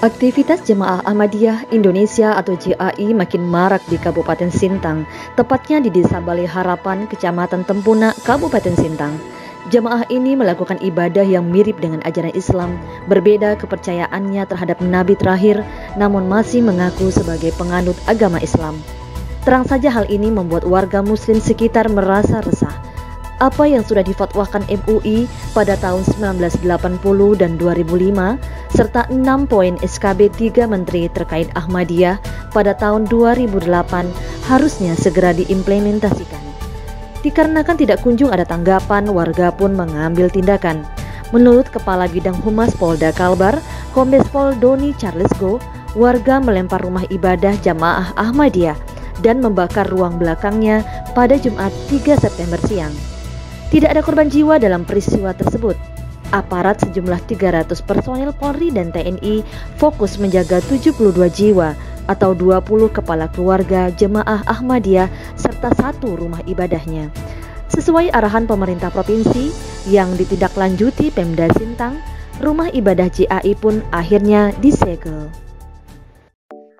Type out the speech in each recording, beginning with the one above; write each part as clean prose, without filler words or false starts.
Aktivitas Jemaah Ahmadiyah Indonesia atau JAI makin marak di Kabupaten Sintang, tepatnya di Desa Balai Harapan, Kecamatan Tempuna, Kabupaten Sintang. Jemaah ini melakukan ibadah yang mirip dengan ajaran Islam, berbeda kepercayaannya terhadap Nabi terakhir, namun masih mengaku sebagai penganut agama Islam. Terang saja hal ini membuat warga muslim sekitar merasa resah. Apa yang sudah difatwakan MUI pada tahun 1980 dan 2005 serta 6 poin SKB 3 Menteri terkait Ahmadiyah pada tahun 2008 harusnya segera diimplementasikan. Dikarenakan tidak kunjung ada tanggapan, warga pun mengambil tindakan. Menurut Kepala Bidang Humas Polda Kalbar, Kombes Pol Doni Charlesgo, warga melempar rumah ibadah Jamaah Ahmadiyah dan membakar ruang belakangnya pada Jumat 3 September siang. Tidak ada korban jiwa dalam peristiwa tersebut. Aparat sejumlah 300 personil Polri dan TNI fokus menjaga 72 jiwa atau 20 kepala keluarga jemaah Ahmadiyah serta 1 rumah ibadahnya. Sesuai arahan pemerintah provinsi yang ditindaklanjuti Pemda Sintang, rumah ibadah JAI pun akhirnya disegel.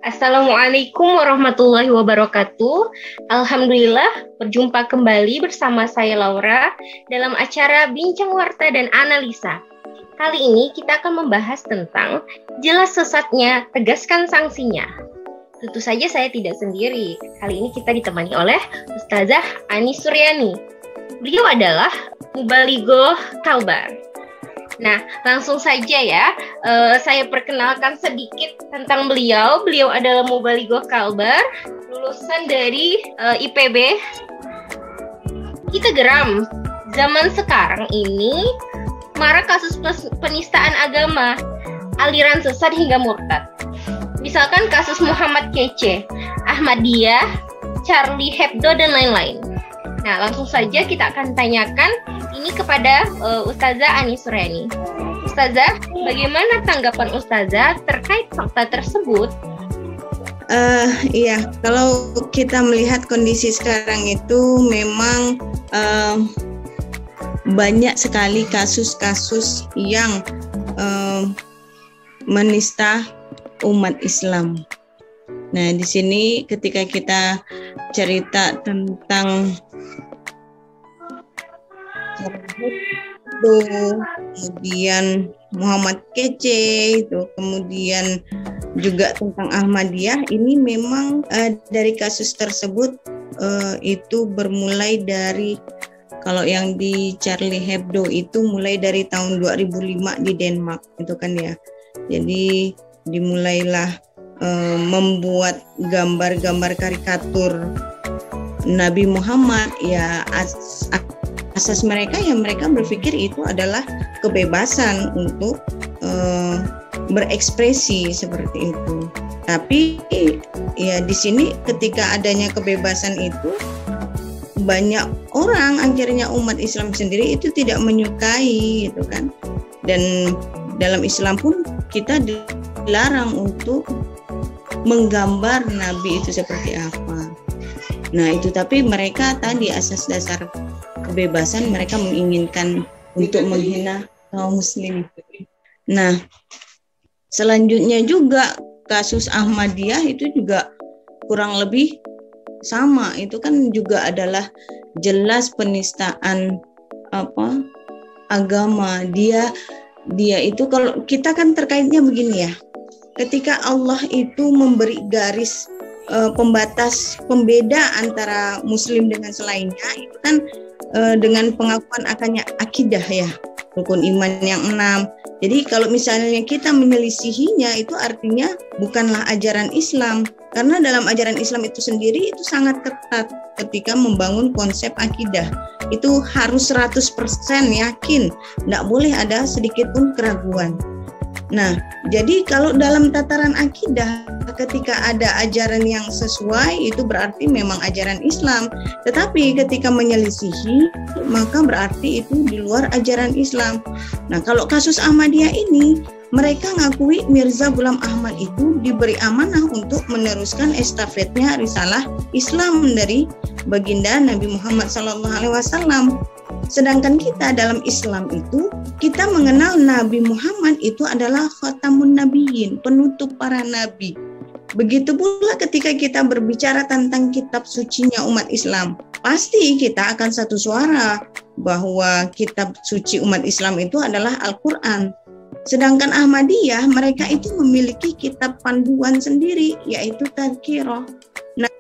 Assalamualaikum warahmatullahi wabarakatuh. Alhamdulillah berjumpa kembali bersama saya Laura dalam acara Bincang Warta dan Analisa. Kali ini kita akan membahas tentang jelas sesatnya, tegaskan sanksinya. Tentu saja saya tidak sendiri. Kali ini kita ditemani oleh Ustazah Ani Suryani. Beliau adalah Mubaligo Kalbar. Nah, langsung saja ya, saya perkenalkan sedikit tentang beliau. Beliau adalah Mubaligo Kalbar, lulusan dari IPB. Kita geram, zaman sekarang ini marak kasus penistaan agama, aliran sesat hingga murtad. Misalkan kasus Muhammad Kece, Ahmadiyah, Charlie Hebdo, dan lain-lain. Nah, langsung saja kita akan tanyakan ini kepada Ustazah Ani Suryani. Ustazah, bagaimana tanggapan Ustazah terkait fakta tersebut? Iya, kalau kita melihat kondisi sekarang itu memang banyak sekali kasus-kasus yang menista umat Islam. Nah, di sini ketika kita cerita tentang kemudian Muhammad Kece itu, kemudian juga tentang Ahmadiyah, ini memang dari kasus tersebut itu bermulai dari, kalau yang di Charlie Hebdo itu mulai dari tahun 2005 di Denmark itu kan ya. Jadi dimulailah membuat gambar-gambar karikatur Nabi Muhammad ya. Asas mereka yang mereka berpikir itu adalah kebebasan untuk berekspresi seperti itu. Tapi ya di sini ketika adanya kebebasan itu, banyak orang, akhirnya umat Islam sendiri itu tidak menyukai gitu kan. Dan dalam Islam pun kita dilarang untuk menggambar Nabi itu seperti apa. Nah itu, tapi mereka tadi asas dasar kebebasan, mereka menginginkan untuk menghina kaum muslim. Nah, selanjutnya juga kasus Ahmadiyah itu juga kurang lebih sama. Itu kan juga adalah jelas penistaan agama. Dia itu, kalau kita kan terkaitnya begini ya. Ketika Allah itu memberi garis pembatas, pembeda antara muslim dengan selainnya, itu kan dengan pengakuan akannya akidah ya, rukun iman yang 6. Jadi kalau misalnya kita menyelisihinya, itu artinya bukanlah ajaran Islam, karena dalam ajaran Islam itu sendiri itu sangat ketat ketika membangun konsep akidah. Itu harus 100% yakin, tidak boleh ada sedikit pun keraguan. Nah, jadi kalau dalam tataran akidah, ketika ada ajaran yang sesuai, itu berarti memang ajaran Islam. Tetapi ketika menyelisihi, maka berarti itu di luar ajaran Islam. Nah, kalau kasus Ahmadiyah ini, mereka ngakui Mirza Ghulam Ahmad itu diberi amanah untuk meneruskan estafetnya risalah Islam dari baginda Nabi Muhammad SAW. Sedangkan kita dalam Islam itu, kita mengenal Nabi Muhammad itu adalah khatamun nabiyyin, penutup para nabi. Begitu pula ketika kita berbicara tentang kitab sucinya umat Islam, pasti kita akan satu suara bahwa kitab suci umat Islam itu adalah Al-Quran. Sedangkan Ahmadiyah, mereka itu memiliki kitab panduan sendiri, yaitu Tadhkirah. Nah,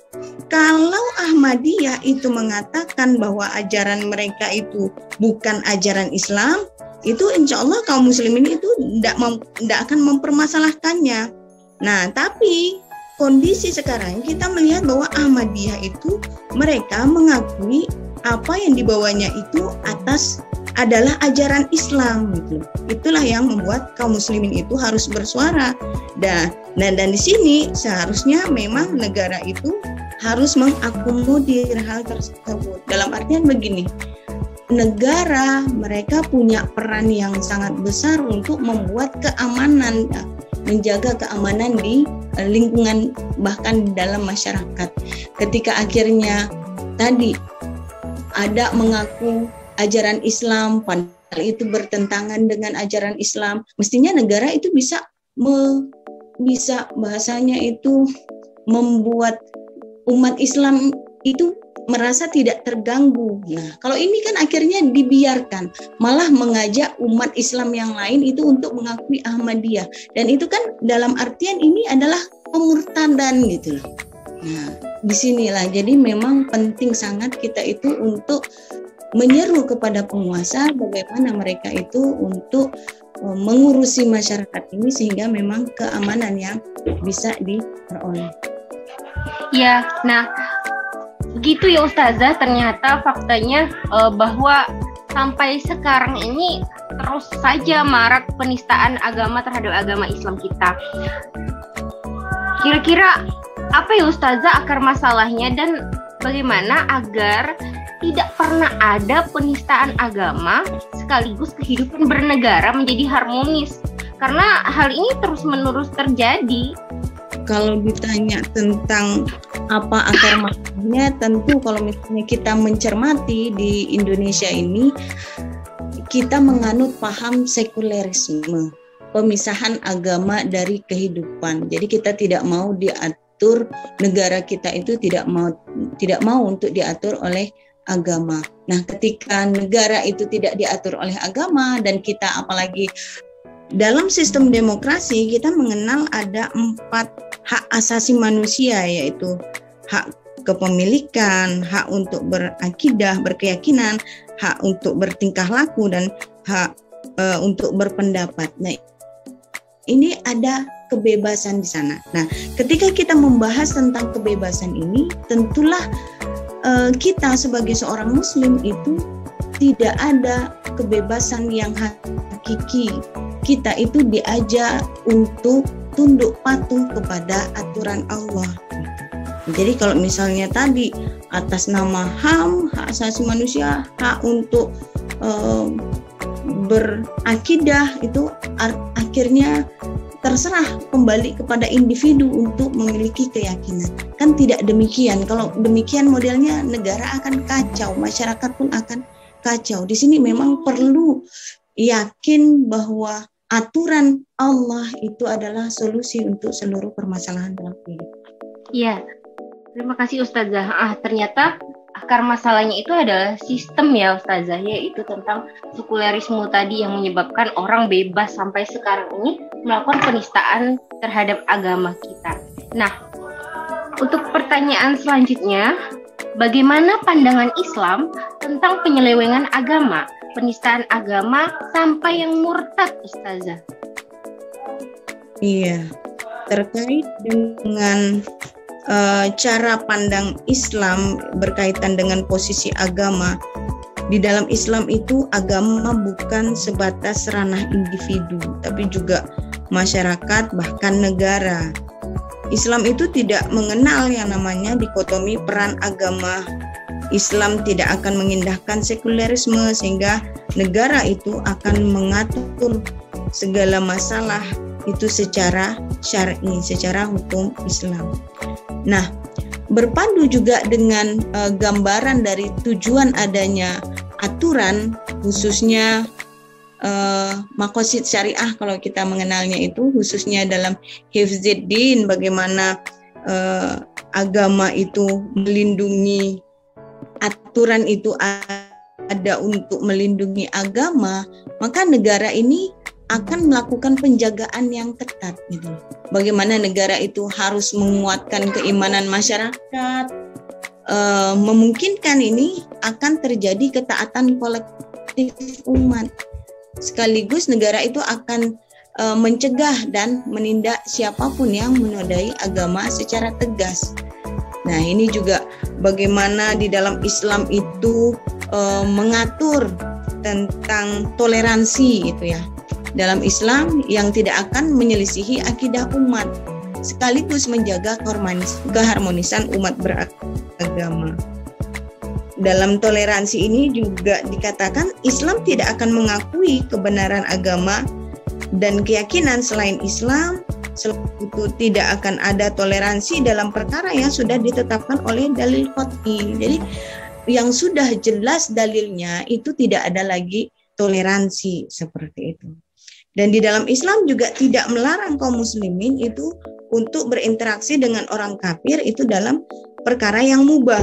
kalau Ahmadiyah itu mengatakan bahwa ajaran mereka itu bukan ajaran Islam, itu insya Allah kaum muslimin itu tidak akan mempermasalahkannya. Nah, tapi kondisi sekarang kita melihat bahwa Ahmadiyah itu mereka mengakui apa yang dibawanya itu atas adalah ajaran Islam gitu. Itulah yang membuat kaum muslimin itu harus bersuara. Dan di sini seharusnya memang negara itu harus mengakomodir hal tersebut. Dalam artian begini, negara mereka punya peran yang sangat besar untuk membuat keamanan, menjaga keamanan di lingkungan bahkan di dalam masyarakat. Ketika akhirnya tadi ada mengaku ajaran Islam, padahal itu bertentangan dengan ajaran Islam, mestinya negara itu bisa bahasanya itu membuat umat Islam itu merasa tidak terganggu. Nah, kalau ini kan akhirnya dibiarkan, malah mengajak umat Islam yang lain itu untuk mengakui Ahmadiyah. Dan itu kan dalam artian ini adalah pemurtadan gitu loh. Nah, disinilah jadi memang penting sangat kita itu untuk menyeru kepada penguasa bagaimana mereka itu untuk mengurusi masyarakat ini sehingga memang keamanan yang bisa diperoleh. Ya, nah begitu ya Ustazah, ternyata faktanya bahwa sampai sekarang ini terus saja marak penistaan agama terhadap agama Islam kita. Kira-kira apa ya Ustazah akar masalahnya dan bagaimana agar tidak pernah ada penistaan agama sekaligus kehidupan bernegara menjadi harmonis? Karena hal ini terus-menerus terjadi. Kalau ditanya tentang apa akar masalahnya, tentu kalau misalnya kita mencermati di Indonesia ini, kita menganut paham sekulerisme, pemisahan agama dari kehidupan. Jadi kita tidak mau diatur, negara kita itu tidak mau untuk diatur oleh agama. Nah, ketika negara itu tidak diatur oleh agama dan kita apalagi dalam sistem demokrasi kita mengenal ada 4 hak asasi manusia, yaitu hak kepemilikan, hak untuk berakidah, berkeyakinan, hak untuk bertingkah laku, dan hak untuk berpendapat. Nah, ini ada kebebasan di sana. Nah, ketika kita membahas tentang kebebasan ini, tentulah kita sebagai seorang muslim itu tidak ada kebebasan yang hakiki. Kita itu diajak untuk tunduk patuh kepada aturan Allah. Jadi kalau misalnya tadi atas nama HAM, hak asasi manusia, hak untuk berakidah, itu akhirnya terserah kembali kepada individu untuk memiliki keyakinan. Kan tidak demikian. Kalau demikian modelnya negara akan kacau, masyarakat pun akan kacau. Di sini memang perlu yakin bahwa aturan Allah itu adalah solusi untuk seluruh permasalahan dalam hidup. Iya, terima kasih Ustazah. Ternyata akar masalahnya itu adalah sistem ya Ustazah, yaitu tentang sekulerisme tadi yang menyebabkan orang bebas sampai sekarang ini melakukan penistaan terhadap agama kita. Nah, untuk pertanyaan selanjutnya, bagaimana pandangan Islam tentang penyelewengan agama, penistaan agama sampai yang murtad, Ustazah? Iya, terkait dengan cara pandang Islam berkaitan dengan posisi agama. Di dalam Islam itu agama bukan sebatas ranah individu, tapi juga masyarakat bahkan negara. Islam itu tidak mengenal yang namanya dikotomi peran agama. Islam tidak akan mengindahkan sekulerisme sehingga negara itu akan mengatur segala masalah itu secara syar'i, secara hukum Islam. Nah, berpadu juga dengan gambaran dari tujuan adanya aturan, khususnya maqasid syariah kalau kita mengenalnya itu, khususnya dalam hifziddin, bagaimana agama itu melindungi, aturan itu ada untuk melindungi agama, maka negara ini akan melakukan penjagaan yang ketat gitu. Bagaimana negara itu harus menguatkan keimanan masyarakat, memungkinkan ini akan terjadi ketaatan kolektif umat. Sekaligus negara itu akan mencegah dan menindak siapapun yang menodai agama secara tegas. Nah, ini juga bagaimana di dalam Islam itu mengatur tentang toleransi itu ya. Dalam Islam yang tidak akan menyelisihi akidah umat, sekaligus menjaga keharmonisan umat beragama. Dalam toleransi ini juga dikatakan Islam tidak akan mengakui kebenaran agama dan keyakinan selain Islam. Selain itu tidak akan ada toleransi dalam perkara yang sudah ditetapkan oleh dalil qat'i. Jadi yang sudah jelas dalilnya itu tidak ada lagi toleransi seperti itu. Dan di dalam Islam juga tidak melarang kaum muslimin itu untuk berinteraksi dengan orang kafir itu dalam perkara yang mubah.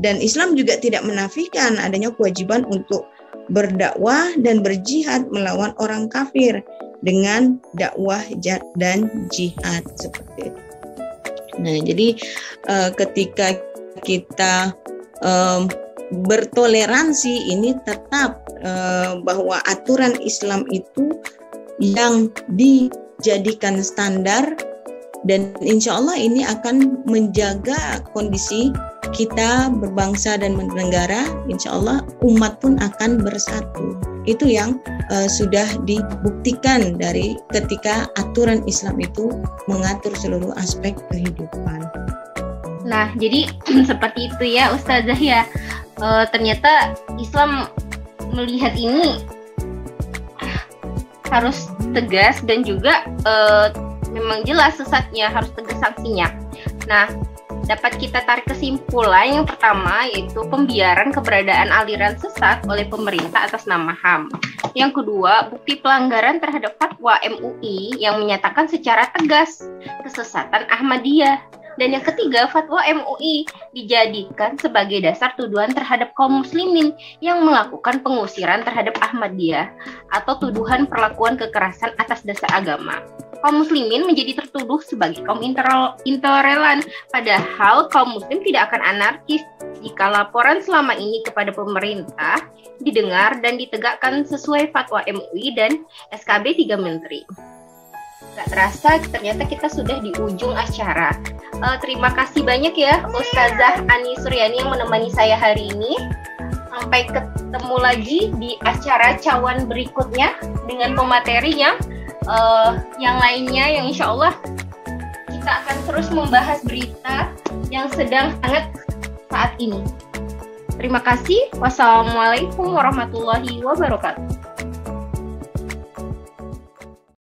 Dan Islam juga tidak menafikan adanya kewajiban untuk berdakwah dan berjihad melawan orang kafir dengan dakwah dan jihad seperti itu. Nah, jadi ketika kita bertoleransi ini tetap bahwa aturan Islam itu yang dijadikan standar, dan insya Allah ini akan menjaga kondisi kita berbangsa dan bernegara. Insya Allah umat pun akan bersatu. Itu yang sudah dibuktikan dari ketika aturan Islam itu mengatur seluruh aspek kehidupan. Nah, jadi seperti itu ya Ustazah ya. Ternyata Islam melihat ini harus tegas dan juga memang jelas sesatnya, harus tegas sanksinya. Nah, dapat kita tarik kesimpulan yang pertama yaitu pembiaran keberadaan aliran sesat oleh pemerintah atas nama HAM. Yang kedua, bukti pelanggaran terhadap fatwa MUI yang menyatakan secara tegas kesesatan Ahmadiyah. Dan yang ketiga, fatwa MUI dijadikan sebagai dasar tuduhan terhadap kaum muslimin yang melakukan pengusiran terhadap Ahmadiyah atau tuduhan perlakuan kekerasan atas dasar agama. Kaum muslimin menjadi tertuduh sebagai kaum intoleran, padahal kaum muslim tidak akan anarkis jika laporan selama ini kepada pemerintah didengar dan ditegakkan sesuai fatwa MUI dan SKB 3 Menteri. Gak terasa ternyata kita sudah di ujung acara. Terima kasih banyak ya Ustazah Ani Suryani yang menemani saya hari ini. Sampai ketemu lagi di acara cawan berikutnya dengan pemateri yang lainnya, yang insya Allah kita akan terus membahas berita yang sedang hangat saat ini. Terima kasih. Wassalamualaikum warahmatullahi wabarakatuh.